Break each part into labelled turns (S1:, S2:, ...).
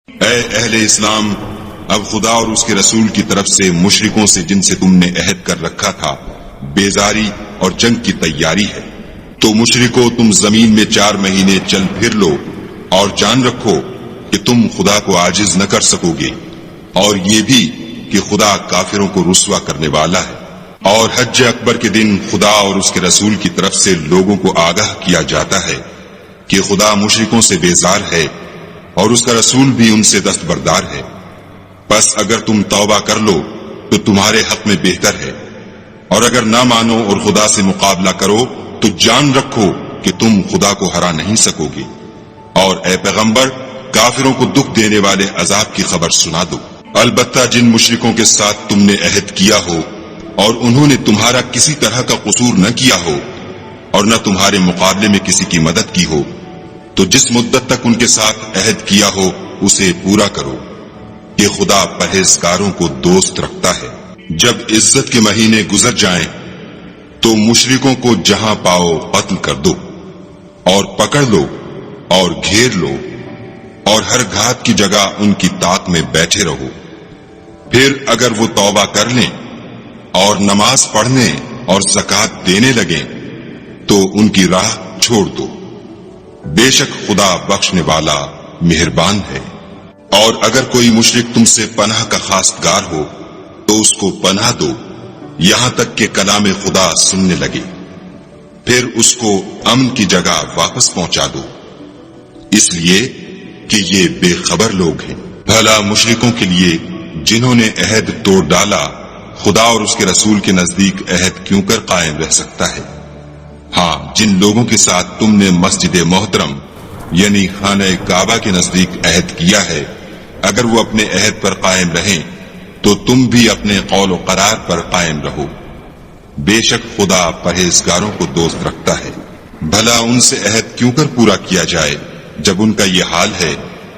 S1: اے اہل اسلام، اب خدا اور اس کے رسول کی طرف سے مشرکوں سے جن سے تم نے عہد کر رکھا تھا بیزاری اور جنگ کی تیاری ہے، تو مشرکو تم زمین میں 4 مہینے چل پھر لو اور جان رکھو کہ تم خدا کو عاجز نہ کر سکو گے، اور یہ بھی کہ خدا کافروں کو رسوا کرنے والا ہے۔ اور حج اکبر کے دن خدا اور اس کے رسول کی طرف سے لوگوں کو آگاہ کیا جاتا ہے کہ خدا مشرکوں سے بیزار ہے اور اس کا رسول بھی ان سے دستبردار ہے، پس اگر تم توبہ کر لو تو تمہارے حق میں بہتر ہے، اور اگر نہ مانو اور خدا سے مقابلہ کرو تو جان رکھو کہ تم خدا کو ہرا نہیں سکو گے۔ اور اے پیغمبر، کافروں کو دکھ دینے والے عذاب کی خبر سنا دو۔ البتہ جن مشرکوں کے ساتھ تم نے عہد کیا ہو اور انہوں نے تمہارا کسی طرح کا قصور نہ کیا ہو اور نہ تمہارے مقابلے میں کسی کی مدد کی ہو، تو جس مدت تک ان کے ساتھ عہد کیا ہو اسے پورا کرو، کہ خدا پرہیزگاروں کو دوست رکھتا ہے۔ جب عزت کے مہینے گزر جائیں تو مشرکوں کو جہاں پاؤ قتل کر دو اور پکڑ لو اور گھیر لو، اور ہر گھات کی جگہ ان کی طاق میں بیٹھے رہو۔ پھر اگر وہ توبہ کر لیں اور نماز پڑھنے اور زکوٰۃ دینے لگیں تو ان کی راہ چھوڑ دو، بے شک خدا بخشنے والا مہربان ہے۔ اور اگر کوئی مشرک تم سے پناہ کا خواستگار ہو تو اس کو پناہ دو یہاں تک کہ کلام خدا سننے لگے، پھر اس کو امن کی جگہ واپس پہنچا دو، اس لیے کہ یہ بے خبر لوگ ہیں۔ بھلا مشرکوں کے لیے جنہوں نے عہد توڑ ڈالا خدا اور اس کے رسول کے نزدیک عہد کیوں کر قائم رہ سکتا ہے؟ ہاں، جن لوگوں کے ساتھ تم نے مسجد محترم یعنی خانہ کعبہ کے نزدیک عہد کیا ہے، اگر وہ اپنے عہد پر قائم رہیں تو تم بھی اپنے قول و قرار پر قائم رہو، بے شک خدا پرہیزگاروں کو دوست رکھتا ہے۔ بھلا ان سے عہد کیوں کر پورا کیا جائے جب ان کا یہ حال ہے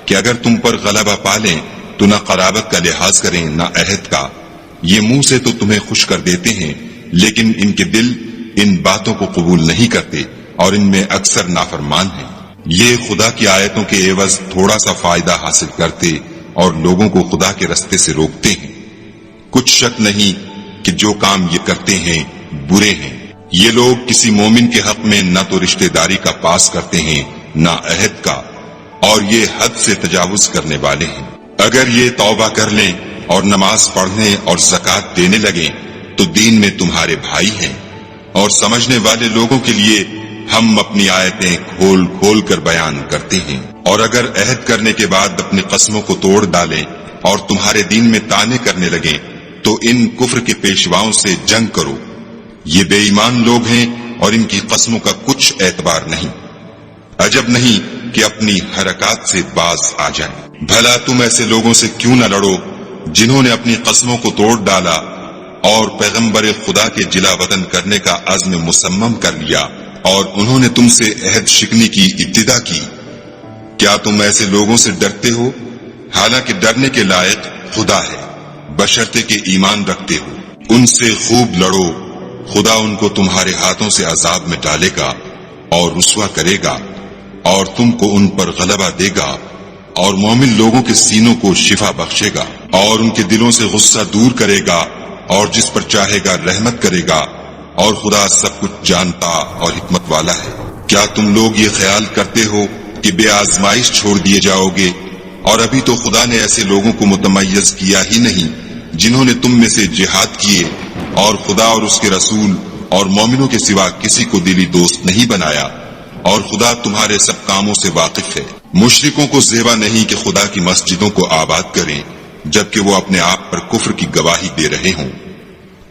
S1: کہ اگر تم پر غلبہ پالیں تو نہ قرابت کا لحاظ کریں نہ عہد کا۔ یہ منہ سے تو تمہیں خوش کر دیتے ہیں لیکن ان کے دل ان باتوں کو قبول نہیں کرتے اور ان میں اکثر نافرمان ہیں۔ یہ خدا کی آیتوں کے عوض تھوڑا سا فائدہ حاصل کرتے اور لوگوں کو خدا کے رستے سے روکتے ہیں۔ کچھ شک نہیں کہ جو کام یہ کرتے ہیں برے ہیں۔ یہ لوگ کسی مومن کے حق میں نہ تو رشتہ داری کا پاس کرتے ہیں نہ عہد کا، اور یہ حد سے تجاوز کرنے والے ہیں۔ اگر یہ توبہ کر لیں اور نماز پڑھنے اور زکوٰۃ دینے لگیں تو دین میں تمہارے بھائی ہیں، اور سمجھنے والے لوگوں کے لیے ہم اپنی آیتیں کھول کھول کر بیان کرتے ہیں۔ اور اگر عہد کرنے کے بعد اپنی قسموں کو توڑ ڈالیں اور تمہارے دین میں طعنے کرنے لگیں تو ان کفر کے پیشواؤں سے جنگ کرو، یہ بے ایمان لوگ ہیں اور ان کی قسموں کا کچھ اعتبار نہیں، عجب نہیں کہ اپنی حرکات سے باز آ جائیں۔ بھلا تم ایسے لوگوں سے کیوں نہ لڑو جنہوں نے اپنی قسموں کو توڑ ڈالا اور پیغمبر خدا کے جلا وطن کرنے کا عزم مصمم کر لیا اور انہوں نے تم سے عہد شکنی کی ابتدا کی۔ کیا تم ایسے لوگوں سے ڈرتے ہو؟ حالانکہ ڈرنے کے لائق خدا ہے، بشرطے کہ ایمان رکھتے ہو۔ ان سے خوب لڑو، خدا ان کو تمہارے ہاتھوں سے عذاب میں ڈالے گا اور رسوا کرے گا، اور تم کو ان پر غلبہ دے گا، اور مومن لوگوں کے سینوں کو شفا بخشے گا، اور ان کے دلوں سے غصہ دور کرے گا، اور جس پر چاہے گا رحمت کرے گا، اور خدا سب کچھ جانتا اور حکمت والا ہے۔ کیا تم لوگ یہ خیال کرتے ہو کہ بے آزمائش چھوڑ دیے جاؤ گے؟ اور ابھی تو خدا نے ایسے لوگوں کو متمیز کیا ہی نہیں جنہوں نے تم میں سے جہاد کیے اور خدا اور اس کے رسول اور مومنوں کے سوا کسی کو دلی دوست نہیں بنایا، اور خدا تمہارے سب کاموں سے واقف ہے۔ مشرکوں کو زیبا نہیں کہ خدا کی مسجدوں کو آباد کریں جبکہ وہ اپنے آپ پر کفر کی گواہی دے رہے ہوں۔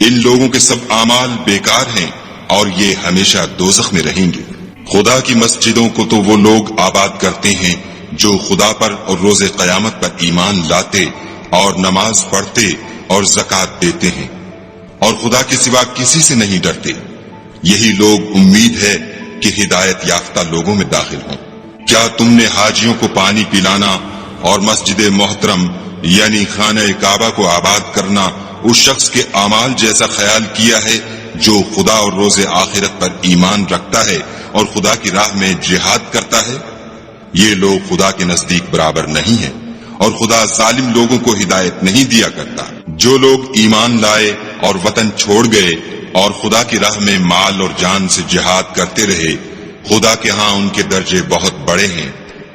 S1: ان لوگوں کے سب اعمال بیکار ہیں اور یہ ہمیشہ دوزخ میں رہیں گے۔ خدا کی مسجدوں کو تو وہ لوگ آباد کرتے ہیں جو خدا پر اور روز قیامت پر ایمان لاتے اور نماز پڑھتے اور زکوٰۃ دیتے ہیں اور خدا کے سوا کسی سے نہیں ڈرتے۔ یہی لوگ امید ہے کہ ہدایت یافتہ لوگوں میں داخل ہوں۔ کیا تم نے حاجیوں کو پانی پلانا اور مسجد محترم یعنی خانہ کعبہ کو آباد کرنا اس شخص کے اعمال جیسا خیال کیا ہے جو خدا اور روز آخرت پر ایمان رکھتا ہے اور خدا کی راہ میں جہاد کرتا ہے؟ یہ لوگ خدا کے نزدیک برابر نہیں ہیں، اور خدا ظالم لوگوں کو ہدایت نہیں دیا کرتا۔ جو لوگ ایمان لائے اور وطن چھوڑ گئے اور خدا کی راہ میں مال اور جان سے جہاد کرتے رہے، خدا کے ہاں ان کے درجے بہت بڑے ہیں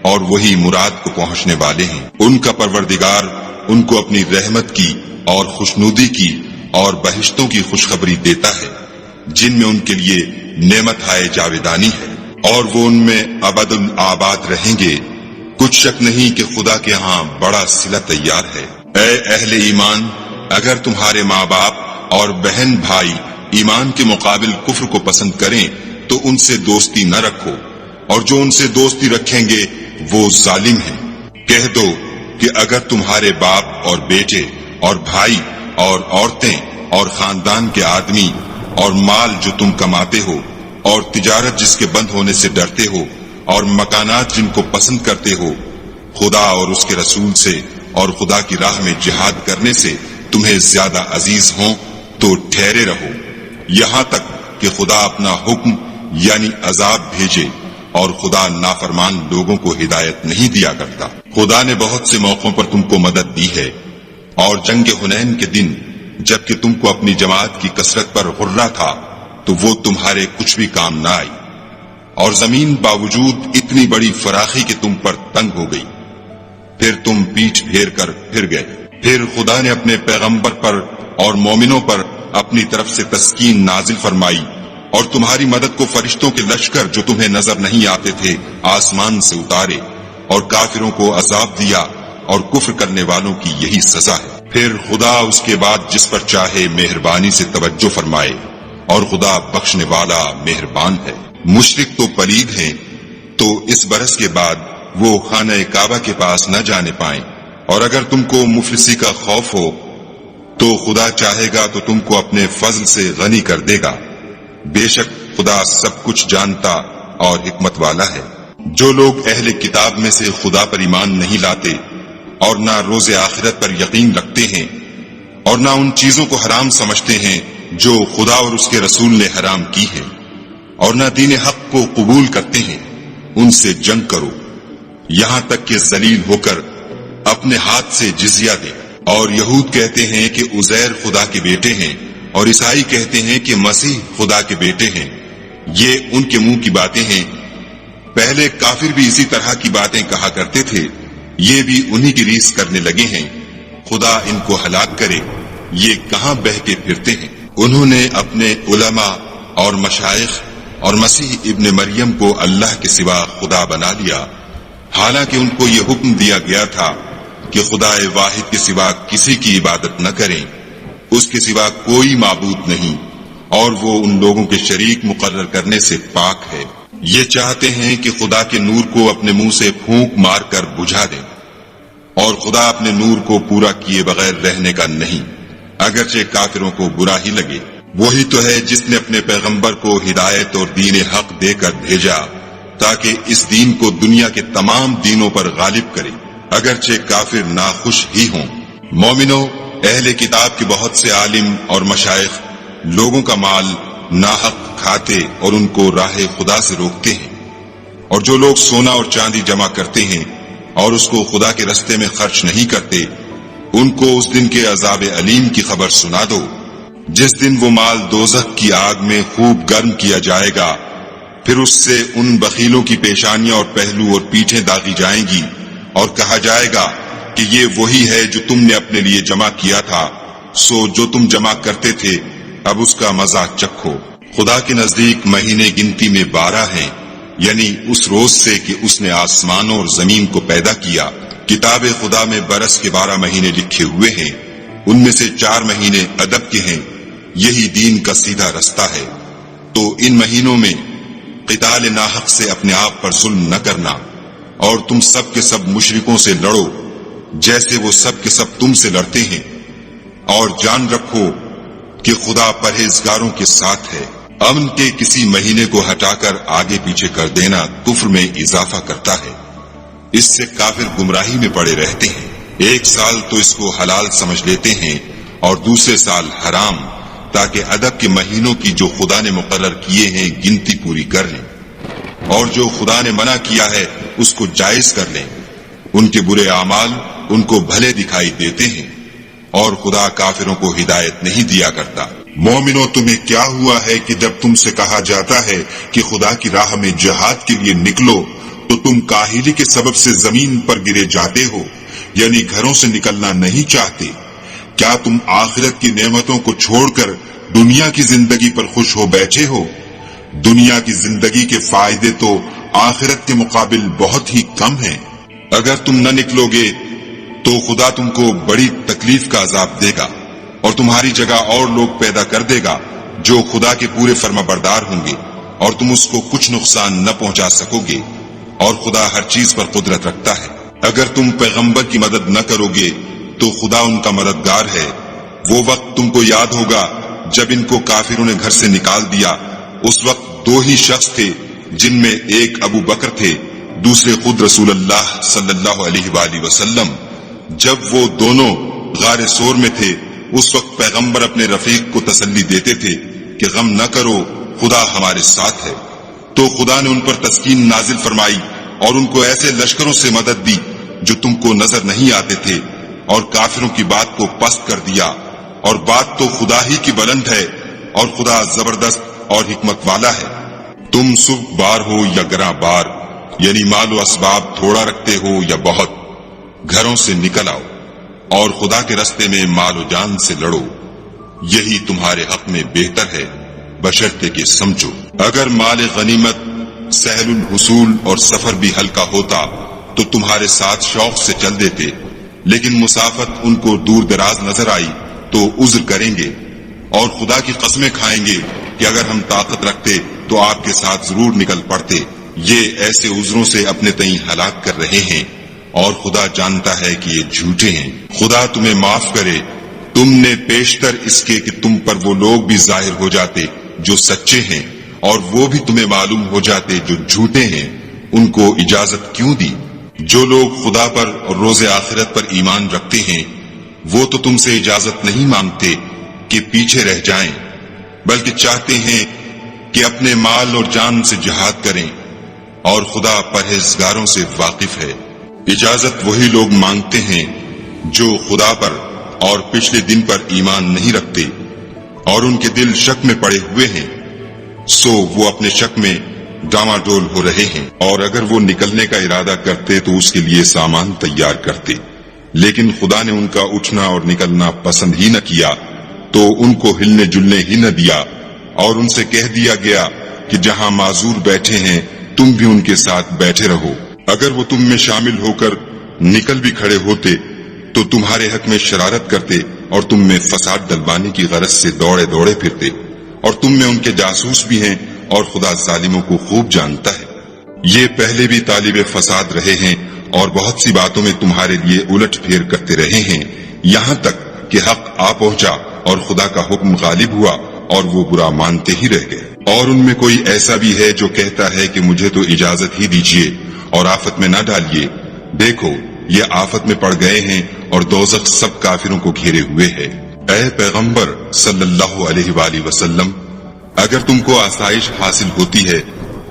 S1: اور وہی مراد کو پہنچنے والے ہیں۔ ان کا پروردگار ان کو اپنی رحمت کی اور خوشنودی کی اور بہشتوں کی خوشخبری دیتا ہے، جن میں ان کے لیے نعمت ہائے جاویدانی ہے، اور وہ ان میں ابد الآباد رہیں گے۔ کچھ شک نہیں کہ خدا کے ہاں بڑا صلہ تیار ہے۔ اے اہل ایمان، اگر تمہارے ماں باپ اور بہن بھائی ایمان کے مقابل کفر کو پسند کریں تو ان سے دوستی نہ رکھو، اور جو ان سے دوستی رکھیں گے وہ ظالم ہیں۔ کہہ دو کہ اگر تمہارے باپ اور بیٹے اور بھائی اور عورتیں اور خاندان کے آدمی اور مال جو تم کماتے ہو اور تجارت جس کے بند ہونے سے ڈرتے ہو اور مکانات جن کو پسند کرتے ہو، خدا اور اس کے رسول سے اور خدا کی راہ میں جہاد کرنے سے تمہیں زیادہ عزیز ہوں تو ٹھہرے رہو، یہاں تک کہ خدا اپنا حکم یعنی عذاب بھیجے، اور خدا نافرمان لوگوں کو ہدایت نہیں دیا کرتا۔ خدا نے بہت سے موقعوں پر تم کو مدد دی ہے، اور جنگ حنین کے دن جبکہ تم کو اپنی جماعت کی کثرت پر غرہ تھا تو وہ تمہارے کچھ بھی کام نہ آئی، اور زمین باوجود اتنی بڑی فراخی کہ تم پر تنگ ہو گئی، پھر تم پیٹھ پھیر کر پھر گئے۔ پھر خدا نے اپنے پیغمبر پر اور مومنوں پر اپنی طرف سے تسکین نازل فرمائی، اور تمہاری مدد کو فرشتوں کے لشکر جو تمہیں نظر نہیں آتے تھے آسمان سے اتارے، اور کافروں کو عذاب دیا، اور کفر کرنے والوں کی یہی سزا ہے۔ پھر خدا اس کے بعد جس پر چاہے مہربانی سے توجہ فرمائے، اور خدا بخشنے والا مہربان ہے۔ مشرک تو پلید ہیں، تو اس برس کے بعد وہ خانہ کعبہ کے پاس نہ جانے پائیں، اور اگر تم کو مفلسی کا خوف ہو تو خدا چاہے گا تو تم کو اپنے فضل سے غنی کر دے گا، بے شک خدا سب کچھ جانتا اور حکمت والا ہے۔ جو لوگ اہل کتاب میں سے خدا پر ایمان نہیں لاتے اور نہ روز آخرت پر یقین رکھتے ہیں اور نہ ان چیزوں کو حرام سمجھتے ہیں جو خدا اور اس کے رسول نے حرام کی ہے، اور نہ دین حق کو قبول کرتے ہیں، ان سے جنگ کرو یہاں تک کہ ذلیل ہو کر اپنے ہاتھ سے جزیہ دے۔ اور یہود کہتے ہیں کہ عزیر خدا کے بیٹے ہیں، اور عیسائی کہتے ہیں کہ مسیح خدا کے بیٹے ہیں۔ یہ ان کے منہ کی باتیں ہیں، پہلے کافر بھی اسی طرح کی باتیں کہا کرتے تھے، یہ بھی انہی کی ریس کرنے لگے ہیں۔ خدا ان کو ہلاک کرے، یہ کہاں بہہ کے پھرتے ہیں۔ انہوں نے اپنے علماء اور مشائخ اور مسیح ابن مریم کو اللہ کے سوا خدا بنا لیا، حالانکہ ان کو یہ حکم دیا گیا تھا کہ خدا واحد کے سوا کسی کی عبادت نہ کریں، اس کے سوا کوئی معبود نہیں، اور وہ ان لوگوں کے شریک مقرر کرنے سے پاک ہے۔ یہ چاہتے ہیں کہ خدا کے نور کو اپنے منہ سے پھونک مار کر بجھا دیں، اور خدا اپنے نور کو پورا کیے بغیر رہنے کا نہیں، اگرچہ کافروں کو برا ہی لگے۔ وہی تو ہے جس نے اپنے پیغمبر کو ہدایت اور دین حق دے کر بھیجا تاکہ اس دین کو دنیا کے تمام دینوں پر غالب کرے، اگرچہ کافر ناخوش ہی ہوں۔ مومنو، اہل کتاب کے بہت سے عالم اور مشائخ لوگوں کا مال ناحق کھاتے اور ان کو راہ خدا سے روکتے ہیں، اور جو لوگ سونا اور چاندی جمع کرتے ہیں اور اس کو خدا کے رستے میں خرچ نہیں کرتے، ان کو اس دن کے عذاب علیم کی خبر سنا دو، جس دن وہ مال دوزخ کی آگ میں خوب گرم کیا جائے گا، پھر اس سے ان بخیلوں کی پیشانیاں اور پہلو اور پیٹھیں داغی جائیں گی، اور کہا جائے گا کہ یہ وہی ہے جو تم نے اپنے لیے جمع کیا تھا، سو جو تم جمع کرتے تھے اب اس کا مزہ چکھو۔ خدا کے نزدیک مہینے گنتی میں 12 ہیں، یعنی اس روز سے کہ اس نے آسمانوں اور زمین کو پیدا کیا۔ کتاب خدا میں برس کے 12 مہینے لکھے ہوئے ہیں، ان میں سے 4 مہینے ادب کے ہیں، یہی دین کا سیدھا رستہ ہے۔ تو ان مہینوں میں قتال ناحق سے اپنے آپ پر ظلم نہ کرنا، اور تم سب کے سب مشرکوں سے لڑو جیسے وہ سب کے سب تم سے لڑتے ہیں، اور جان رکھو کہ خدا پرہیزگاروں کے ساتھ ہے۔ امن کے کسی مہینے کو ہٹا کر آگے پیچھے کر دینا کفر میں اضافہ کرتا ہے، اس سے کافر گمراہی میں پڑے رہتے ہیں۔ ایک سال تو اس کو حلال سمجھ لیتے ہیں اور دوسرے سال حرام، تاکہ ادب کے مہینوں کی جو خدا نے مقرر کیے ہیں گنتی پوری کر لیں، اور جو خدا نے منع کیا ہے اس کو جائز کر لیں۔ ان کے برے اعمال ان کو بھلے دکھائی دیتے ہیں، اور خدا کافروں کو ہدایت نہیں دیا کرتا۔ مومنو، تمہیں کیا ہوا ہے کہ جب تم سے کہا جاتا ہے کہ خدا کی راہ میں جہاد کے لیے نکلو تو تم کاہلی کے سبب سے زمین پر گرے جاتے ہو، یعنی گھروں سے نکلنا نہیں چاہتے؟ کیا تم آخرت کی نعمتوں کو چھوڑ کر دنیا کی زندگی پر خوش ہو بیٹھے ہو؟ دنیا کی زندگی کے فائدے تو آخرت کے مقابل بہت ہی کم ہیں۔ اگر تم نہ نکلو گے تو خدا تم کو بڑی تکلیف کا عذاب دے گا، اور تمہاری جگہ اور لوگ پیدا کر دے گا جو خدا کے پورے فرما بردار ہوں گے، اور تم اس کو کچھ نقصان نہ پہنچا سکو گے، اور خدا ہر چیز پر قدرت رکھتا ہے۔ اگر تم پیغمبر کی مدد نہ کرو گے تو خدا ان کا مددگار ہے۔ وہ وقت تم کو یاد ہوگا جب ان کو کافروں نے گھر سے نکال دیا، اس وقت دو ہی شخص تھے، جن میں ایک ابو بکر تھے، دوسرے خود رسول اللہ صلی اللہ علیہ وآلہ وسلم۔ جب وہ دونوں غار سور میں تھے، اس وقت پیغمبر اپنے رفیق کو تسلی دیتے تھے کہ غم نہ کرو، خدا ہمارے ساتھ ہے۔ تو خدا نے ان پر تسکین نازل فرمائی اور ان کو ایسے لشکروں سے مدد دی جو تم کو نظر نہیں آتے تھے، اور کافروں کی بات کو پست کر دیا۔ اور بات تو خدا ہی کی بلند ہے، اور خدا زبردست اور حکمت والا ہے۔ تم سبک بار ہو یا گراں بار، یعنی مال و اسباب تھوڑا رکھتے ہو یا بہت، گھروں سے نکل آؤ اور خدا کے راستے میں مال و جان سے لڑو، یہی تمہارے حق میں بہتر ہے، بشرطے کہ سمجھو۔ اگر مال غنیمت سہل الحصول اور سفر بھی ہلکا ہوتا تو تمہارے ساتھ شوق سے چل دیتے، لیکن مسافت ان کو دور دراز نظر آئی تو عذر کریں گے، اور خدا کی قسمیں کھائیں گے کہ اگر ہم طاقت رکھتے تو آپ کے ساتھ ضرور نکل پڑتے۔ یہ ایسے عذروں سے اپنے تئیں ہلاک کر رہے ہیں، اور خدا جانتا ہے کہ یہ جھوٹے ہیں۔ خدا تمہیں معاف کرے، تم نے پیشتر اس کے کہ تم پر وہ لوگ بھی ظاہر ہو جاتے جو سچے ہیں، اور وہ بھی تمہیں معلوم ہو جاتے جو جھوٹے ہیں، ان کو اجازت کیوں دی؟ جو لوگ خدا پر اور روز آخرت پر ایمان رکھتے ہیں وہ تو تم سے اجازت نہیں مانگتے کہ پیچھے رہ جائیں، بلکہ چاہتے ہیں کہ اپنے مال اور جان سے جہاد کریں، اور خدا پرہیزگاروں سے واقف ہے۔ اجازت وہی لوگ مانگتے ہیں جو خدا پر اور پچھلے دن پر ایمان نہیں رکھتے، اور ان کے دل شک میں پڑے ہوئے ہیں، سو وہ اپنے شک میں ڈاماڈول ہو رہے ہیں۔ اور اگر وہ نکلنے کا ارادہ کرتے تو اس کے لیے سامان تیار کرتے، لیکن خدا نے ان کا اٹھنا اور نکلنا پسند ہی نہ کیا، تو ان کو ہلنے جلنے ہی نہ دیا، اور ان سے کہہ دیا گیا کہ جہاں معذور بیٹھے ہیں تم بھی ان کے ساتھ بیٹھے رہو۔ اگر وہ تم میں شامل ہو کر نکل بھی کھڑے ہوتے تو تمہارے حق میں شرارت کرتے اور تم میں فساد ڈلوانے کی غرض سے دوڑے دوڑے پھرتے، اور تم میں ان کے جاسوس بھی ہیں، اور خدا ظالموں کو خوب جانتا ہے۔ یہ پہلے بھی طالب فساد رہے ہیں اور بہت سی باتوں میں تمہارے لیے الٹ پھیر کرتے رہے ہیں، یہاں تک کہ حق آ پہنچا اور خدا کا حکم غالب ہوا اور وہ برا مانتے ہی رہ گئے۔ اور ان میں کوئی ایسا بھی ہے جو کہتا ہے کہ مجھے تو اجازت ہی دیجیے اور آفت میں نہ ڈالیے، دیکھو یہ آفت میں پڑ گئے ہیں اور دوزخ سب کافروں کو گھیرے ہوئے ہے۔ اے پیغمبر صلی اللہ علیہ وآلہ وسلم، اگر تم کو آسائش حاصل ہوتی ہے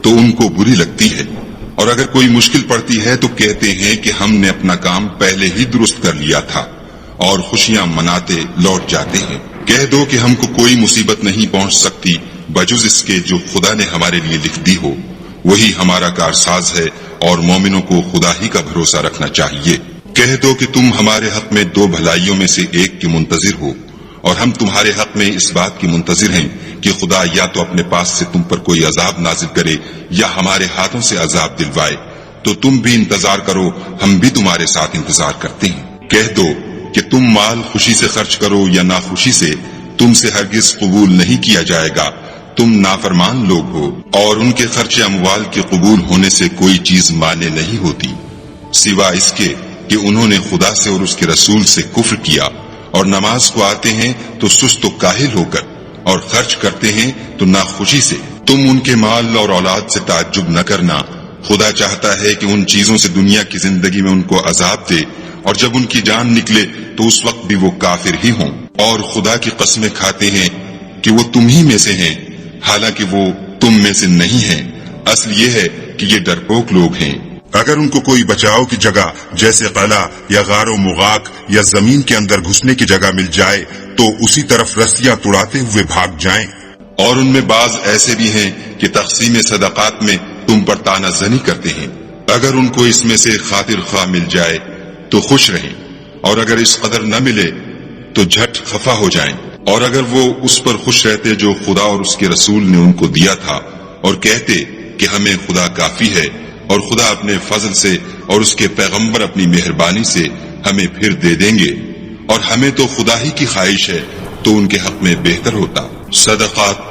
S1: تو ان کو بری لگتی ہے، اور اگر کوئی مشکل پڑتی ہے تو کہتے ہیں کہ ہم نے اپنا کام پہلے ہی درست کر لیا تھا، اور خوشیاں مناتے لوٹ جاتے ہیں۔ کہہ دو کہ ہم کو کوئی مصیبت نہیں پہنچ سکتی بجز اس کے جو خدا نے ہمارے لیے لکھ دی ہو، وہی ہمارا کارساز ہے، اور مومنوں کو خدا ہی کا بھروسہ رکھنا چاہیے۔ کہہ دو کہ تم ہمارے حق میں دو بھلائیوں میں سے ایک کے منتظر ہو، اور ہم تمہارے حق میں اس بات کی منتظر ہیں کہ خدا یا تو اپنے پاس سے تم پر کوئی عذاب نازل کرے یا ہمارے ہاتھوں سے عذاب دلوائے، تو تم بھی انتظار کرو، ہم بھی تمہارے ساتھ انتظار کرتے ہیں۔ کہہ دو کہ تم مال خوشی سے خرچ کرو یا ناخوشی سے، تم سے ہرگز قبول نہیں کیا جائے گا، تم نافرمان لوگ ہو، اور ان کے خرچ اموال کے قبول ہونے سے کوئی چیز مانے نہیں ہوتی سوا اس کے کہ انہوں نے خدا سے اور اس کے رسول سے کفر کیا، اور نماز کو آتے ہیں تو سست و کاہل ہو کر، اور خرچ کرتے ہیں تو ناخوشی سے۔ تم ان کے مال اور اولاد سے تعجب نہ کرنا، خدا چاہتا ہے کہ ان چیزوں سے دنیا کی زندگی میں ان کو عذاب دے، اور جب ان کی جان نکلے تو اس وقت بھی وہ کافر ہی ہوں، اور خدا کی قسمیں کھاتے ہیں کہ وہ تم ہی میں سے ہیں، حالانکہ وہ تم میں سے نہیں ہیں، اصل یہ ہے کہ یہ ڈرپوک لوگ ہیں۔ اگر ان کو کوئی بچاؤ کی جگہ جیسے قلعہ یا غار و مغاک یا زمین کے اندر گھسنے کی جگہ مل جائے تو اسی طرف رسیاں توڑاتے ہوئے بھاگ جائیں۔ اور ان میں بعض ایسے بھی ہیں کہ تقسیم صدقات میں تم پر طعنہ زنی کرتے ہیں۔ اگر ان کو اس میں سے خاطر خواہ مل جائے تو خوش رہیں، اور اگر اس قدر نہ ملے تو جھٹ خفا ہو جائیں۔ اور اگر وہ اس پر خوش رہتے جو خدا اور اس کے رسول نے ان کو دیا تھا، اور کہتے کہ ہمیں خدا کافی ہے، اور خدا اپنے فضل سے اور اس کے پیغمبر اپنی مہربانی سے ہمیں پھر دے دیں گے، اور ہمیں تو خدا ہی کی خواہش ہے، تو ان کے حق میں بہتر ہوتا۔ صدقات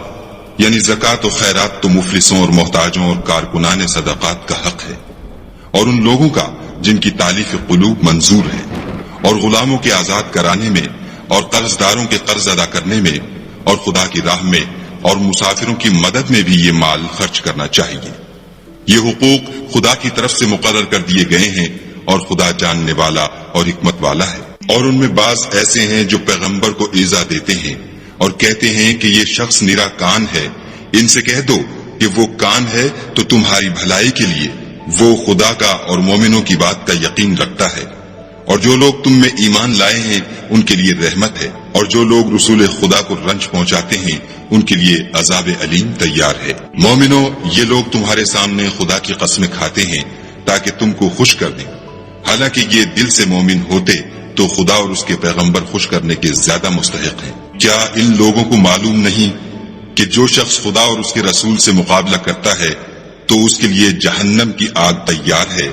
S1: یعنی زکوٰۃ و خیرات تو مفلسوں اور محتاجوں اور کارکنان صدقات کا حق ہے، اور ان لوگوں کا جن کی تالیف قلوب منظور ہے، اور غلاموں کے آزاد کرانے میں، اور قرض داروں کے قرض ادا کرنے میں، اور خدا کی راہ میں اور مسافروں کی مدد میں بھی یہ مال خرچ کرنا چاہیے۔ یہ حقوق خدا کی طرف سے مقرر کر دیے گئے ہیں، اور خدا جاننے والا اور حکمت والا ہے۔ اور ان میں بعض ایسے ہیں جو پیغمبر کو ایذا دیتے ہیں اور کہتے ہیں کہ یہ شخص نرا کان ہے۔ ان سے کہہ دو کہ وہ کان ہے تو تمہاری بھلائی کے لیے، وہ خدا کا اور مومنوں کی بات کا یقین رکھتا ہے، اور جو لوگ تم میں ایمان لائے ہیں ان کے لیے رحمت ہے، اور جو لوگ رسول خدا کو رنج پہنچاتے ہیں ان کے لیے عذاب علیم تیار ہے۔ مومنوں، یہ لوگ تمہارے سامنے خدا کی قسمیں کھاتے ہیں تاکہ تم کو خوش کر دیں، حالانکہ یہ دل سے مومن ہوتے تو خدا اور اس کے پیغمبر خوش کرنے کے زیادہ مستحق ہیں۔ کیا ان لوگوں کو معلوم نہیں کہ جو شخص خدا اور اس کے رسول سے مقابلہ کرتا ہے تو اس کے لیے جہنم کی آگ تیار ہے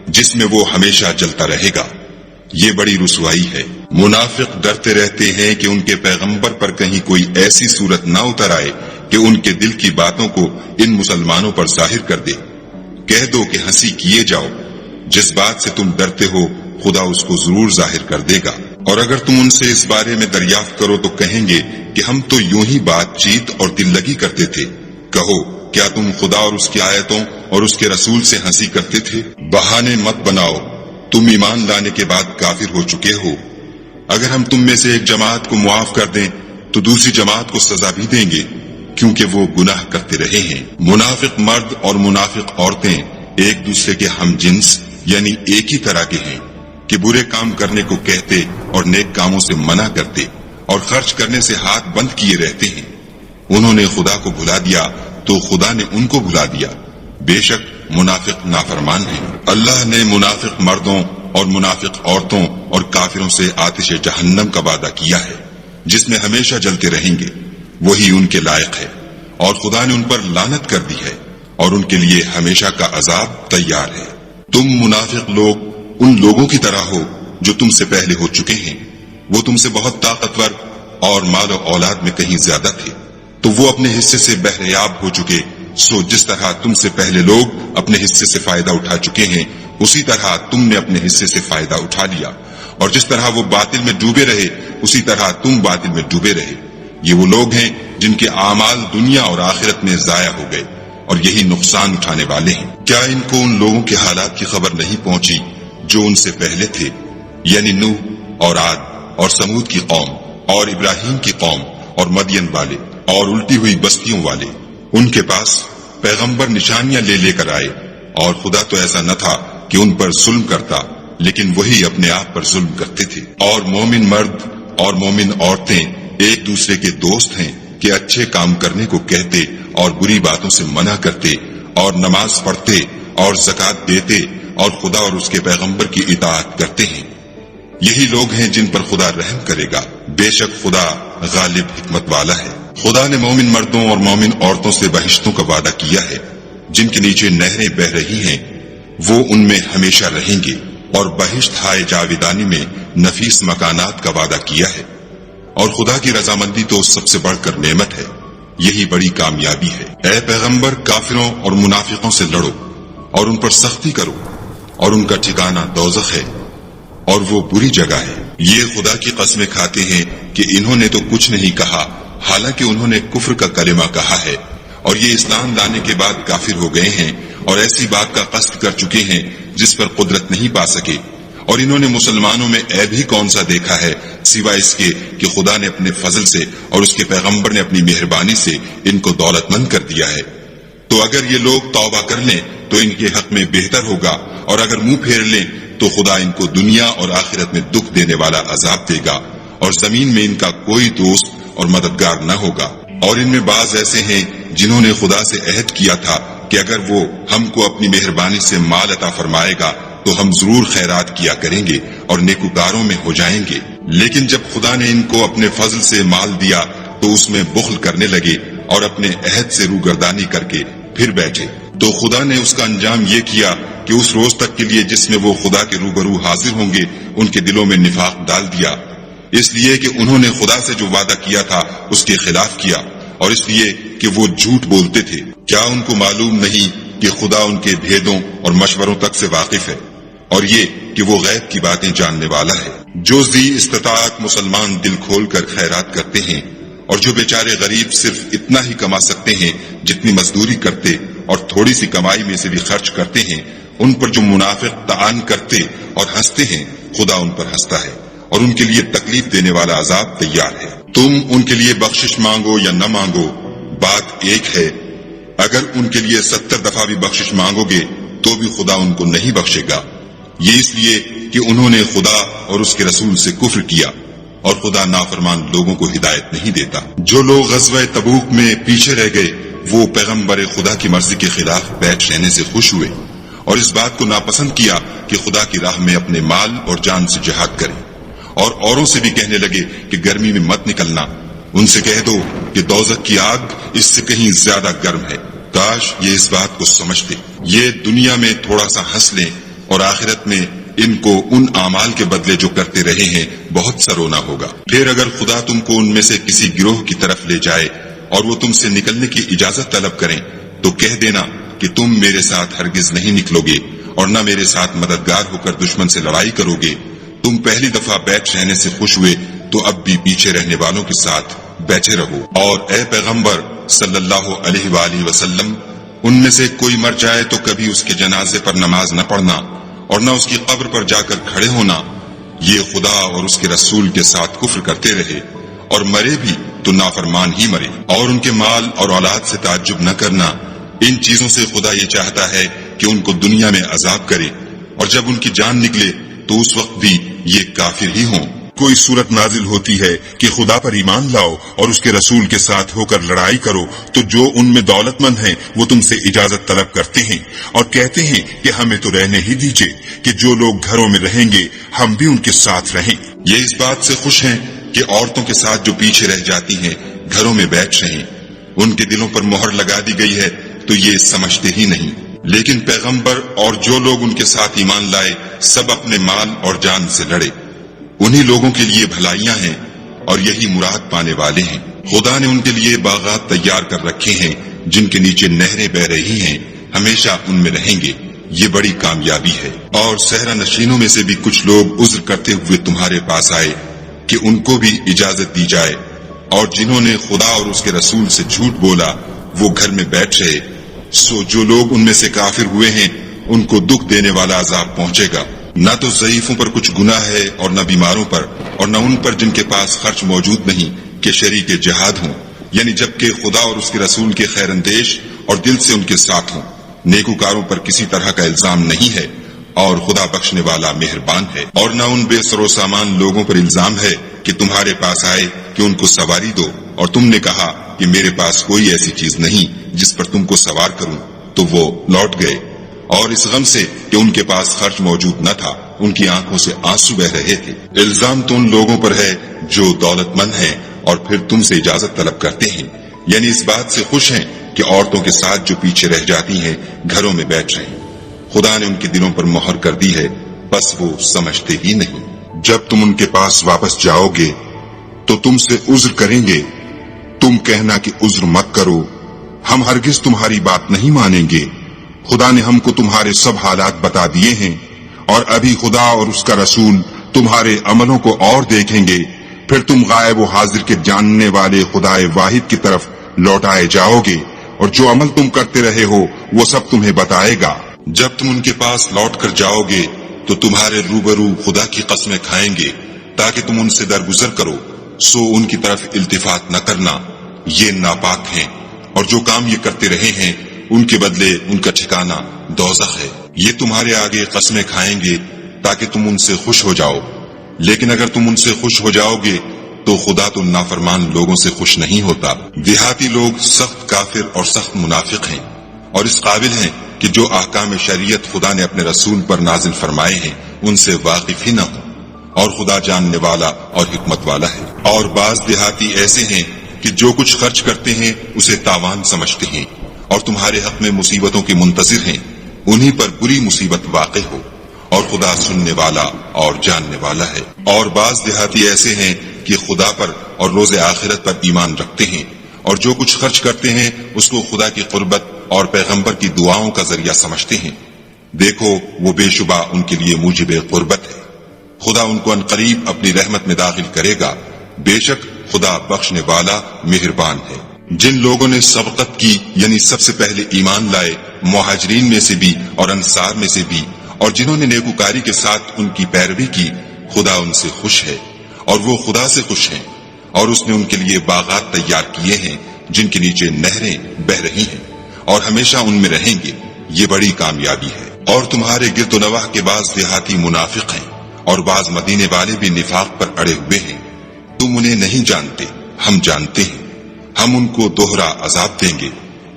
S1: جس میں وہ ہمیشہ جلتا رہے گا؟ یہ بڑی رسوائی ہے۔ منافق ڈرتے رہتے ہیں کہ ان کے پیغمبر پر کہیں کوئی ایسی صورت نہ اتر آئے کہ ان کے دل کی باتوں کو ان مسلمانوں پر ظاہر کر دے۔ کہہ دو کہ ہنسی کیے جاؤ، جس بات سے تم ڈرتے ہو خدا اس کو ضرور ظاہر کر دے گا۔ اور اگر تم ان سے اس بارے میں دریافت کرو تو کہیں گے کہ ہم تو یوں ہی بات چیت اور دل لگی کرتے تھے۔ کہو، کیا تم خدا اور اس کی آیتوں اور اس کے رسول سے ہنسی کرتے تھے؟ بہانے مت بناؤ، تم ایمان لانے کے بعد کافر ہو چکے ہو۔ اگر ہم تم میں سے ایک جماعت کو معاف کر دیں تو دوسری جماعت کو سزا بھی دیں گے، کیونکہ وہ گناہ کرتے رہے ہیں۔ منافق مرد اور منافق عورتیں ایک دوسرے کے ہم جنس یعنی ایک ہی طرح کے ہیں کہ برے کام کرنے کو کہتے اور نیک کاموں سے منع کرتے اور خرچ کرنے سے ہاتھ بند کیے رہتے ہیں۔ انہوں نے خدا کو بھلا دیا تو خدا نے ان کو بھلا دیا، بے شک منافق نافرمان ہیں۔ اللہ نے منافق مردوں اور منافق عورتوں اور کافروں سے آتش جہنم کا وعدہ کیا ہے جس میں ہمیشہ جلتے رہیں گے، وہی ان کے لائق ہے، اور خدا نے ان پر لعنت کر دی ہے اور ان کے لیے ہمیشہ کا عذاب تیار ہے۔ تم منافق لوگ ان لوگوں کی طرح ہو جو تم سے پہلے ہو چکے ہیں، وہ تم سے بہت طاقتور اور مال و اولاد میں کہیں زیادہ تھے، تو وہ اپنے حصے سے بہریاب ہو چکے۔ سو جس طرح تم سے پہلے لوگ اپنے حصے سے فائدہ اٹھا چکے ہیں، اسی طرح تم نے اپنے حصے سے فائدہ اٹھا لیا، اور جس طرح وہ باطل میں ڈوبے رہے اسی طرح تم باطل میں ڈوبے رہے۔ یہ وہ لوگ ہیں جن کے اعمال دنیا اور آخرت میں ضائع ہو گئے، اور یہی نقصان اٹھانے والے ہیں۔ کیا ان کو ان لوگوں کے حالات کی خبر نہیں پہنچی جو ان سے پہلے تھے، یعنی نوح اور عاد اور سمود کی قوم اور ابراہیم کی قوم اور مدین والے اور الٹی ہوئی بستیوں والے؟ ان کے پاس پیغمبر نشانیاں لے لے کر آئے، اور خدا تو ایسا نہ تھا کہ ان پر ظلم کرتا، لیکن وہی اپنے آپ پر ظلم کرتے تھے۔ اور مومن مرد اور مومن عورتیں ایک دوسرے کے دوست ہیں کہ اچھے کام کرنے کو کہتے اور بری باتوں سے منع کرتے اور نماز پڑھتے اور زکوٰۃ دیتے اور خدا اور اس کے پیغمبر کی اطاعت کرتے ہیں۔ یہی لوگ ہیں جن پر خدا رحم کرے گا، بے شک خدا غالب حکمت والا ہے۔ خدا نے مومن مردوں اور مومن عورتوں سے بہشتوں کا وعدہ کیا ہے جن کے نیچے نہریں بہ رہی ہیں، وہ ان میں ہمیشہ رہیں گے، اور بہشت ہائے جاویدانی میں نفیس مکانات کا وعدہ کیا ہے۔ اور خدا کی رضامندی تو سب سے بڑھ کر نعمت ہے، یہی بڑی کامیابی ہے۔ اے پیغمبر، کافروں اور منافقوں سے لڑو اور ان پر سختی کرو، اور ان کا ٹھکانہ دوزخ ہے، اور وہ بری جگہ ہے۔ یہ خدا کی قسمیں کھاتے ہیں کہ انہوں نے تو کچھ نہیں کہا، حالانکہ انہوں نے کفر کا کلمہ کہا ہے، اور یہ اسلام لانے کے بعد کافر ہو گئے ہیں اور ایسی بات کا قصد کر چکے ہیں جس پر قدرت نہیں پا سکے۔ اور انہوں نے مسلمانوں میں عیب ہی کون سا دیکھا ہے سوائے اس کے کہ خدا نے اپنے فضل سے اور اس کے پیغمبر نے اپنی مہربانی سے ان کو دولت مند کر دیا ہے۔ تو اگر یہ لوگ توبہ کر لیں تو ان کے حق میں بہتر ہوگا، اور اگر منہ پھیر لیں تو خدا ان کو دنیا اور آخرت میں دکھ دینے والا عذاب دے گا، اور زمین میں ان کا کوئی دوست اور مددگار نہ ہوگا۔ اور ان میں بعض ایسے ہیں جنہوں نے خدا سے عہد کیا تھا کہ اگر وہ ہم کو اپنی مہربانی سے مال عطا فرمائے گا تو ہم ضرور خیرات کیا کریں گے اور نیکوکاروں میں ہو جائیں گے، لیکن جب خدا نے ان کو اپنے فضل سے مال دیا تو اس میں بخل کرنے لگے اور اپنے عہد سے روگردانی کر کے پھر بیٹھے، تو خدا نے اس کا انجام یہ کیا کہ اس روز تک کے لیے جس میں وہ خدا کے روبرو حاضر ہوں گے ان کے دلوں میں نفاق ڈال دیا، اس لیے کہ انہوں نے خدا سے جو وعدہ کیا تھا اس کے خلاف کیا، اور اس لیے کہ وہ جھوٹ بولتے تھے۔ کیا ان کو معلوم نہیں کہ خدا ان کے بھیدوں اور مشوروں تک سے واقف ہے، اور یہ کہ وہ غیب کی باتیں جاننے والا ہے۔ جو ذی استطاعت مسلمان دل کھول کر خیرات کرتے ہیں، اور جو بیچارے غریب صرف اتنا ہی کما سکتے ہیں جتنی مزدوری کرتے اور تھوڑی سی کمائی میں سے بھی خرچ کرتے ہیں، ان پر جو منافق طعن کرتے اور ہنستے ہیں، خدا ان پر ہنستا ہے اور ان کے لیے تکلیف دینے والا عذاب تیار ہے۔ تم ان کے لیے بخشش مانگو یا نہ مانگو، بات ایک ہے۔ اگر ان کے لیے 70 دفعہ بھی بخشش مانگو گے تو بھی خدا ان کو نہیں بخشے گا، یہ اس لیے کہ انہوں نے خدا اور اس کے رسول سے کفر کیا، اور خدا نافرمان لوگوں کو ہدایت نہیں دیتا۔ جو لوگ غزوہ تبوک میں پیچھے رہ گئے وہ پیغمبر خدا کی مرضی کے خلاف بیٹھ رہنے سے خوش ہوئے، اور اس بات کو ناپسند کیا کہ خدا کی راہ میں اپنے مال اور جان سے جہاد کریں، اور اوروں سے بھی کہنے لگے کہ گرمی میں مت نکلنا۔ ان سے کہہ دو کہ دوزخ کی آگ اس سے کہیں زیادہ گرم ہے، کاش یہ اس بات کو سمجھتے۔ یہ دنیا میں تھوڑا سا ہنس لیں اور آخرت میں ان کو ان اعمال کے بدلے جو کرتے رہے ہیں بہت سا رونا ہوگا۔ پھر اگر خدا تم کو ان میں سے کسی گروہ کی طرف لے جائے اور وہ تم سے نکلنے کی اجازت طلب کریں تو کہہ دینا کہ تم میرے ساتھ ہرگز نہیں نکلو گے اور نہ میرے ساتھ مددگار ہو کر دشمن سے لڑائی کرو گے۔ تم پہلی دفعہ بیٹھ رہنے سے خوش ہوئے تو اب بھی پیچھے رہنے والوں کے ساتھ بیٹھے رہو۔ اور اے پیغمبر صلی اللہ علیہ وآلہ وسلم، ان میں سے کوئی مر جائے تو کبھی اس کے جنازے پر نماز نہ پڑھنا اور نہ اس کی قبر پر جا کر کھڑے ہونا، یہ خدا اور اس کے رسول کے ساتھ کفر کرتے رہے، اور مرے بھی تو نافرمان ہی مرے۔ اور ان کے مال اور اولاد سے تعجب نہ کرنا، ان چیزوں سے خدا یہ چاہتا ہے کہ ان کو دنیا میں عذاب کرے، اور جب ان کی جان نکلے تو اس وقت بھی یہ کافر ہی ہوں۔ کوئی صورت نازل ہوتی ہے کہ خدا پر ایمان لاؤ اور اس کے رسول کے ساتھ ہو کر لڑائی کرو، تو جو ان میں دولت مند ہیں وہ تم سے اجازت طلب کرتے ہیں اور کہتے ہیں کہ ہمیں تو رہنے ہی دیجئے، کہ جو لوگ گھروں میں رہیں گے ہم بھی ان کے ساتھ رہیں۔ یہ اس بات سے خوش ہیں کہ عورتوں کے ساتھ جو پیچھے رہ جاتی ہیں گھروں میں بیٹھ رہیں، ان کے دلوں پر مہر لگا دی گئی ہے تو یہ سمجھتے ہی نہیں۔ لیکن پیغمبر اور جو لوگ ان کے ساتھ ایمان لائے سب اپنے مال اور جان سے لڑے، انہی لوگوں کے لیے بھلائیاں ہیں اور یہی مراد پانے والے ہیں۔ خدا نے ان کے لیے باغات تیار کر رکھے ہیں جن کے نیچے نہریں بہ رہی ہیں، ہمیشہ ان میں رہیں گے، یہ بڑی کامیابی ہے۔ اور صحرا نشینوں میں سے بھی کچھ لوگ عذر کرتے ہوئے تمہارے پاس آئے کہ ان کو بھی اجازت دی جائے، اور جنہوں نے خدا اور اس کے رسول سے جھوٹ بولا وہ گھر میں بیٹھ رہے، سو جو لوگ ان میں سے کافر ہوئے ہیں ان کو دکھ دینے والا عذاب پہنچے گا۔ نہ تو ضعیفوں پر کچھ گناہ ہے اور نہ بیماروں پر، اور نہ ان پر جن کے پاس خرچ موجود نہیں کہ شریک جہاد ہوں، یعنی جبکہ خدا اور اس کے رسول کے خیر اندیش اور دل سے ان کے ساتھ ہوں۔ نیکوکاروں پر کسی طرح کا الزام نہیں ہے، اور خدا بخشنے والا مہربان ہے۔ اور نہ ان بے سر و سامان لوگوں پر الزام ہے کہ تمہارے پاس آئے کہ ان کو سواری دو، اور تم نے کہا کہ میرے پاس کوئی ایسی چیز نہیں جس پر تم کو سوار کروں، تو وہ لوٹ گئے، اور اس غم سے کہ ان کے پاس خرچ موجود نہ تھا ان کی آنکھوں سے آنسو بہ رہے تھے۔ الزام تو ان لوگوں پر ہے جو دولت مند ہیں اور پھر تم سے اجازت طلب کرتے ہیں، یعنی اس بات سے خوش ہیں کہ عورتوں کے ساتھ جو پیچھے رہ جاتی ہیں گھروں میں بیٹھ رہے ہیں۔ خدا نے ان کے دلوں پر مہر کر دی ہے، بس وہ سمجھتے ہی نہیں۔ جب تم ان کے پاس واپس جاؤ گے تو تم سے عذر کریں گے، تم کہنا کہ عذر مت کرو، ہم ہرگز تمہاری بات نہیں مانیں گے، خدا نے ہم کو تمہارے سب حالات بتا دیے ہیں، اور ابھی خدا اور اس کا رسول تمہارے عملوں کو اور دیکھیں گے، پھر تم غائب و حاضر کے جاننے والے خدا واحد کی طرف لوٹائے جاؤ گے، اور جو عمل تم کرتے رہے ہو وہ سب تمہیں بتائے گا۔ جب تم ان کے پاس لوٹ کر جاؤ گے تو تمہارے روبرو خدا کی قسمیں کھائیں گے تاکہ تم ان سے درگزر کرو، سو ان کی طرف التفات نہ کرنا، یہ ناپاک ہیں، اور جو کام یہ کرتے رہے ہیں ان کے بدلے ان کا ٹھکانہ دوزخ ہے۔ یہ تمہارے آگے قسمیں کھائیں گے تاکہ تم ان سے خوش ہو جاؤ، لیکن اگر تم ان سے خوش ہو جاؤ گے تو خدا تو نافرمان لوگوں سے خوش نہیں ہوتا۔ دیہاتی لوگ سخت کافر اور سخت منافق ہیں، اور اس قابل ہیں کہ جو احکام شریعت خدا نے اپنے رسول پر نازل فرمائے ہیں ان سے واقف ہی نہ ہوں، اور خدا جاننے والا اور حکمت والا ہے۔ اور بعض دیہاتی ایسے ہیں کہ جو کچھ خرچ کرتے ہیں اسے تاوان سمجھتے ہیں، اور تمہارے حق میں مصیبتوں کے منتظر ہیں، انہی پر بری مصیبت واقع ہو، اور خدا سننے والا اور جاننے والا ہے۔ اور بعض دیہاتی ایسے ہیں کہ خدا پر اور روز آخرت پر ایمان رکھتے ہیں، اور جو کچھ خرچ کرتے ہیں اس کو خدا کی قربت اور پیغمبر کی دعاؤں کا ذریعہ سمجھتے ہیں۔ دیکھو وہ بے شبہ ان کے لیے موجب قربت ہے، خدا ان کو عنقریب اپنی رحمت میں داخل کرے گا، بے شک خدا بخشنے والا مہربان ہے۔ جن لوگوں نے سبقت کی یعنی سب سے پہلے ایمان لائے، مہاجرین میں سے بھی اور انصار میں سے بھی، اور جنہوں نے نیکوکاری کے ساتھ ان کی پیروی کی، خدا ان سے خوش ہے اور وہ خدا سے خوش ہیں، اور اس نے ان کے لیے باغات تیار کیے ہیں جن کے نیچے نہریں بہ رہی ہیں، اور ہمیشہ ان میں رہیں گے، یہ بڑی کامیابی ہے۔ اور تمہارے گرد و نواح کے بعض دیہاتی منافق ہیں اور بعض مدینے والے بھی نفاق پر اڑے ہوئے ہیں، تم انہیں نہیں جانتے، ہم جانتے ہیں، ہم ان کو دوہرا عذاب دیں گے،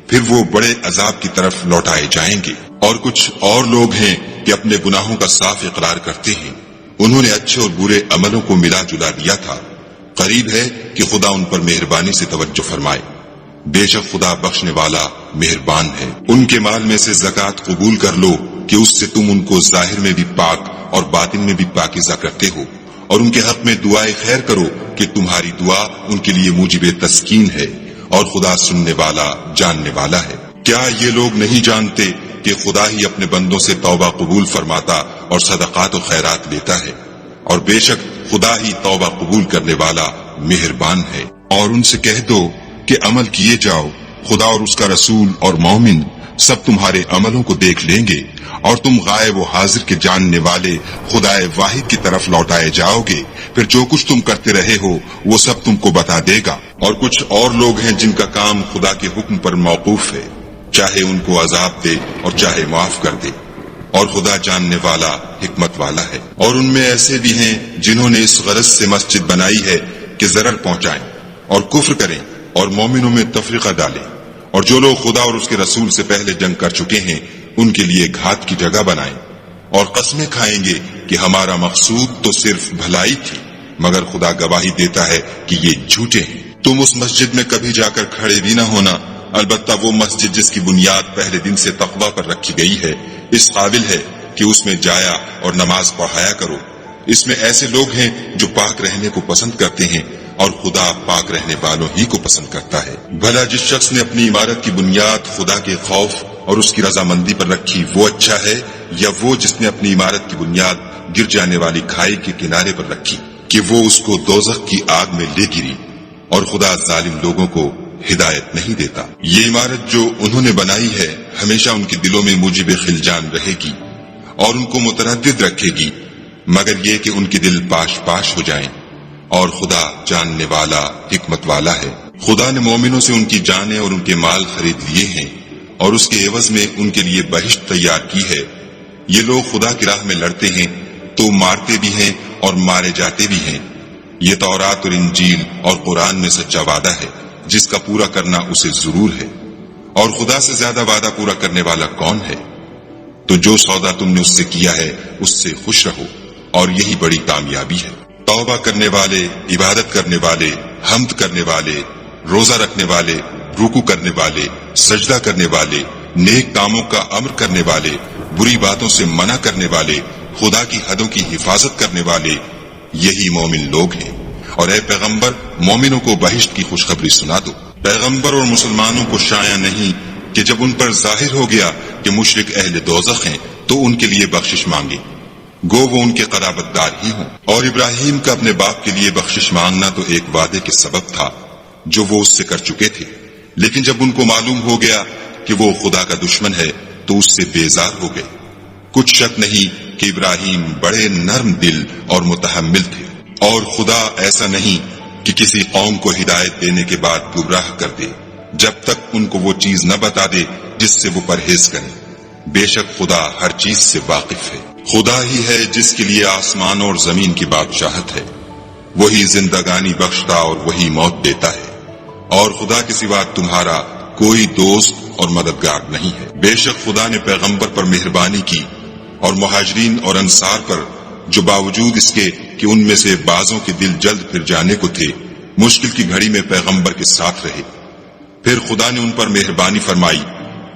S1: پھر وہ بڑے عذاب کی طرف لوٹائے جائیں گے۔ اور کچھ اور لوگ ہیں کہ اپنے گناہوں کا صاف اقرار کرتے ہیں، انہوں نے اچھے اور برے عملوں کو ملا جلا دیا تھا، قریب ہے کہ خدا ان پر مہربانی سے توجہ فرمائے، بے شک خدا بخشنے والا مہربان ہے۔ ان کے مال میں سے زکوٰۃ قبول کر لو کہ اس سے تم ان کو ظاہر میں بھی پاک اور باطن میں بھی پاکیزہ کرتے ہو، اور ان کے حق میں دعائے خیر کرو کہ تمہاری دعا ان کے لیے موجب تسکین ہے، اور خدا سننے والا جاننے والا ہے۔ کیا یہ لوگ نہیں جانتے کہ خدا ہی اپنے بندوں سے توبہ قبول فرماتا اور صدقات و خیرات لیتا ہے، اور بے شک خدا ہی توبہ قبول کرنے والا مہربان ہے۔ اور ان سے کہہ دو کہ عمل کیے جاؤ، خدا اور اس کا رسول اور مومن سب تمہارے عملوں کو دیکھ لیں گے، اور تم غائب و حاضر کے جاننے والے خدائے واحد کی طرف لوٹائے جاؤ گے، پھر جو کچھ تم کرتے رہے ہو وہ سب تم کو بتا دے گا۔ اور کچھ اور لوگ ہیں جن کا کام خدا کے حکم پر موقوف ہے، چاہے ان کو عذاب دے اور چاہے معاف کر دے، اور خدا جاننے والا حکمت والا ہے۔ اور ان میں ایسے بھی ہیں جنہوں نے اس غرض سے مسجد بنائی ہے کہ ضرر پہنچائیں اور کفر کریں اور مومنوں میں تفرقہ ڈالیں، اور جو لوگ خدا اور اس کے رسول سے پہلے جنگ کر چکے ہیں ان کے لیے گھات کی جگہ بنائیں، اور قسمیں کھائیں گے کہ ہمارا مقصود تو صرف بھلائی تھی، مگر خدا گواہی دیتا ہے کہ یہ جھوٹے ہیں۔ تم اس مسجد میں کبھی جا کر کھڑے بھی نہ ہونا، البتہ وہ مسجد جس کی بنیاد پہلے دن سے تقویٰ پر رکھی گئی ہے اس قابل ہے کہ اس میں جایا اور نماز پڑھایا کرو۔ اس میں ایسے لوگ ہیں جو پاک رہنے کو پسند کرتے ہیں، اور خدا پاک رہنے والوں ہی کو پسند کرتا ہے۔ بھلا جس شخص نے اپنی عمارت کی بنیاد خدا کے خوف اور اس کی رضامندی پر رکھی وہ اچھا ہے، یا وہ جس نے اپنی عمارت کی بنیاد گر جانے والی کھائی کے کنارے پر رکھی کہ وہ اس کو دوزخ کی آگ میں لے گری، اور خدا ظالم لوگوں کو ہدایت نہیں دیتا۔ یہ عمارت جو انہوں نے بنائی ہے ہمیشہ ان کے دلوں میں موجب خلجان رہے گی اور ان کو متردد رکھے گی، مگر یہ کہ ان کے دل پاش پاش ہو جائیں، اور خدا جاننے والا حکمت والا ہے۔ خدا نے مومنوں سے ان کی جانیں اور ان کے مال خرید لیے ہیں، اور اس کے عوض میں ان کے لیے بہشت تیار کی ہے۔ یہ لوگ خدا کی راہ میں لڑتے ہیں تو مارتے بھی ہیں اور مارے جاتے بھی ہیں۔ یہ تورات اور انجیل اور قرآن میں سچا وعدہ ہے جس کا پورا کرنا اسے ضرور ہے، اور خدا سے زیادہ وعدہ پورا کرنے والا کون ہے؟ تو جو سودا تم نے اس سے کیا ہے اس سے خوش رہو، اور یہی بڑی کامیابی ہے۔ توبہ کرنے والے، عبادت کرنے والے، حمد کرنے والے، روزہ رکھنے والے، رکوع کرنے والے، سجدہ کرنے والے، نیک کاموں کا امر کرنے والے، بری باتوں سے منع کرنے والے، خدا کی حدوں کی حفاظت کرنے والے، یہی مومن لوگ ہیں۔ اور اے پیغمبر، مومنوں کو بہشت کی خوشخبری سنا دو۔ پیغمبر اور مسلمانوں کو شایع نہیں کہ جب ان پر ظاہر ہو گیا کہ مشرک اہل دوزخ ہیں تو ان کے لیے بخشش مانگے، گو وہ ان کے قرابت دار ہی ہوں۔ اور ابراہیم کا اپنے باپ کے لیے بخشش مانگنا تو ایک وعدے کے سبب تھا جو وہ اس سے کر چکے تھے، لیکن جب ان کو معلوم ہو گیا کہ وہ خدا کا دشمن ہے تو اس سے بیزار ہو گئے۔ کچھ شک نہیں کہ ابراہیم بڑے نرم دل اور متحمل تھے، اور خدا ایسا نہیں کہ کسی قوم کو ہدایت دینے کے بعد گمراہ کر دے جب تک ان کو وہ چیز نہ بتا دے جس سے وہ پرہیز کریں۔ بے شک خدا ہر چیز سے واقف ہے۔ خدا ہی ہے جس کے لیے آسمان اور زمین کی بادشاہت ہے، وہی زندگانی بخشتا اور وہی موت دیتا ہے، اور خدا کے سوا تمہارا کوئی دوست اور مددگار نہیں ہے۔ بے شک خدا نے پیغمبر پر مہربانی کی اور مہاجرین اور انصار پر، جو باوجود اس کے کہ ان میں سے بعضوں کے دل جلد پھر جانے کو تھے، مشکل کی گھڑی میں پیغمبر کے ساتھ رہے۔ پھر خدا نے ان پر مہربانی فرمائی،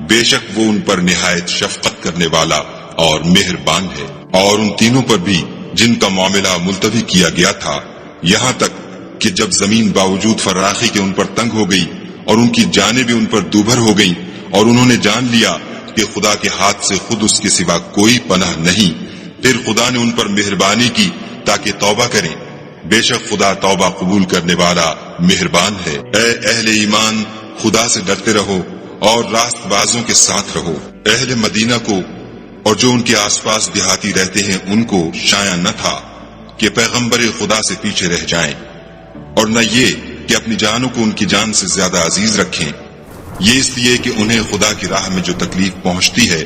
S1: بے شک وہ ان پر نہایت شفقت کرنے والا اور مہربان ہے۔ اور ان تینوں پر بھی جن کا معاملہ ملتوی کیا گیا تھا، یہاں تک کہ جب زمین باوجود فراخی کے ان پر تنگ ہو گئی اور ان کی جانیں بھی ان پر دوبھر ہو گئیں، اور انہوں نے جان لیا کہ خدا کے ہاتھ سے خود اس کے سوا کوئی پناہ نہیں، پھر خدا نے ان پر مہربانی کی تاکہ توبہ کریں۔ بے شک خدا توبہ قبول کرنے والا مہربان ہے۔ اے اہل ایمان، خدا سے ڈرتے رہو اور راست بازوں کے ساتھ رہو۔ اہل مدینہ کو اور جو ان کے آس پاس دیہاتی رہتے ہیں ان کو شایع نہ تھا کہ پیغمبر خدا سے پیچھے رہ جائیں، اور نہ یہ کہ اپنی جانوں کو ان کی جان سے زیادہ عزیز رکھیں، یہ اس لیے کہ انہیں خدا کی راہ میں جو تکلیف پہنچتی ہے،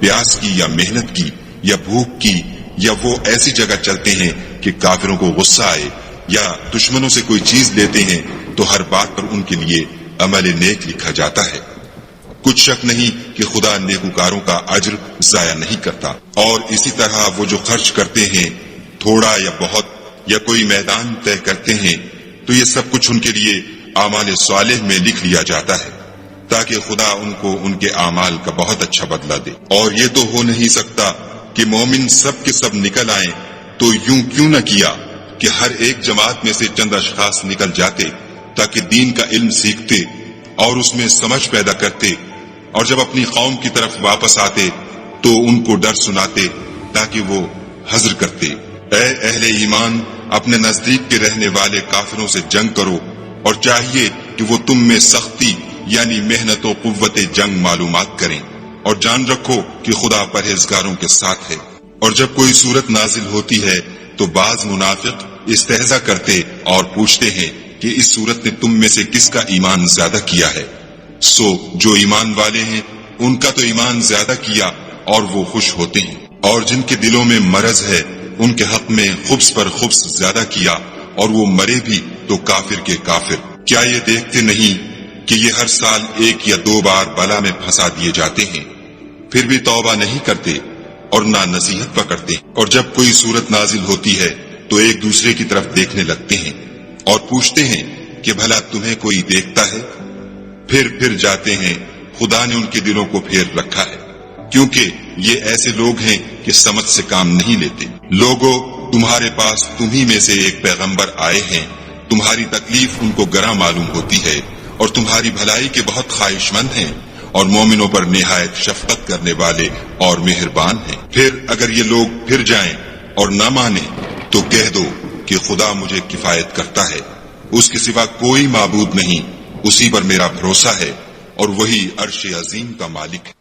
S1: پیاس کی یا محنت کی یا بھوک کی، یا وہ ایسی جگہ چلتے ہیں کہ کافروں کو غصہ آئے یا دشمنوں سے کوئی چیز لیتے ہیں، تو ہر بات پر ان کے لیے عمل نیک لکھا جاتا ہے۔ کچھ شک نہیں کہ خدا نیکوکاروں کا اجر ضائع نہیں کرتا۔ اور اسی طرح وہ جو خرچ کرتے ہیں، تھوڑا یا بہت، یا کوئی میدان طے کرتے ہیں، تو یہ سب کچھ ان کے لیے اعمال صالح میں لکھ لیا جاتا ہے، تاکہ خدا ان کو ان کے اعمال کا بہت اچھا بدلہ دے۔ اور یہ تو ہو نہیں سکتا کہ مومن سب کے سب نکل آئیں، تو یوں کیوں نہ کیا کہ ہر ایک جماعت میں سے چند اشخاص نکل جاتے تاکہ دین کا علم سیکھتے اور اس میں سمجھ پیدا کرتے، اور جب اپنی قوم کی طرف واپس آتے تو ان کو ڈر سناتے تاکہ وہ حذر کرتے۔ اے اہل ایمان، اپنے نزدیک کے رہنے والے کافروں سے جنگ کرو، اور چاہیے کہ وہ تم میں سختی یعنی محنت و قوت جنگ معلومات کریں، اور جان رکھو کہ خدا پرہیزگاروں کے ساتھ ہے۔ اور جب کوئی صورت نازل ہوتی ہے تو بعض منافق استہزاء کرتے اور پوچھتے ہیں کہ اس صورت نے تم میں سے کس کا ایمان زیادہ کیا ہے؟ سو جو ایمان والے ہیں ان کا تو ایمان زیادہ کیا اور وہ خوش ہوتے ہیں، اور جن کے دلوں میں مرض ہے ان کے حق میں خبث پر خبث زیادہ کیا، اور وہ مرے بھی تو کافر کے کافر۔ کیا یہ دیکھتے نہیں کہ یہ ہر سال 1 یا 2 بار بلا میں پھنسا دیے جاتے ہیں، پھر بھی توبہ نہیں کرتے اور نہ نصیحت پکڑتے؟ اور جب کوئی صورت نازل ہوتی ہے تو ایک دوسرے کی طرف دیکھنے لگتے ہیں اور پوچھتے ہیں کہ بھلا تمہیں کوئی دیکھتا ہے؟ پھر جاتے ہیں، خدا نے ان کے دلوں کو پھیر رکھا ہے، کیونکہ یہ ایسے لوگ ہیں کہ سمجھ سے کام نہیں لیتے۔ لوگو، تمہارے پاس تمہی میں سے ایک پیغمبر آئے ہیں، تمہاری تکلیف ان کو گراں معلوم ہوتی ہے اور تمہاری بھلائی کے بہت خواہش مند ہیں، اور مومنوں پر نہایت شفقت کرنے والے اور مہربان ہیں۔ پھر اگر یہ لوگ پھر جائیں اور نہ مانیں تو کہہ دو کہ خدا مجھے کفایت کرتا ہے، اس کے سوا کوئی معبود نہیں، اسی پر میرا بھروسہ ہے، اور وہی عرش عظیم کا مالک ہے۔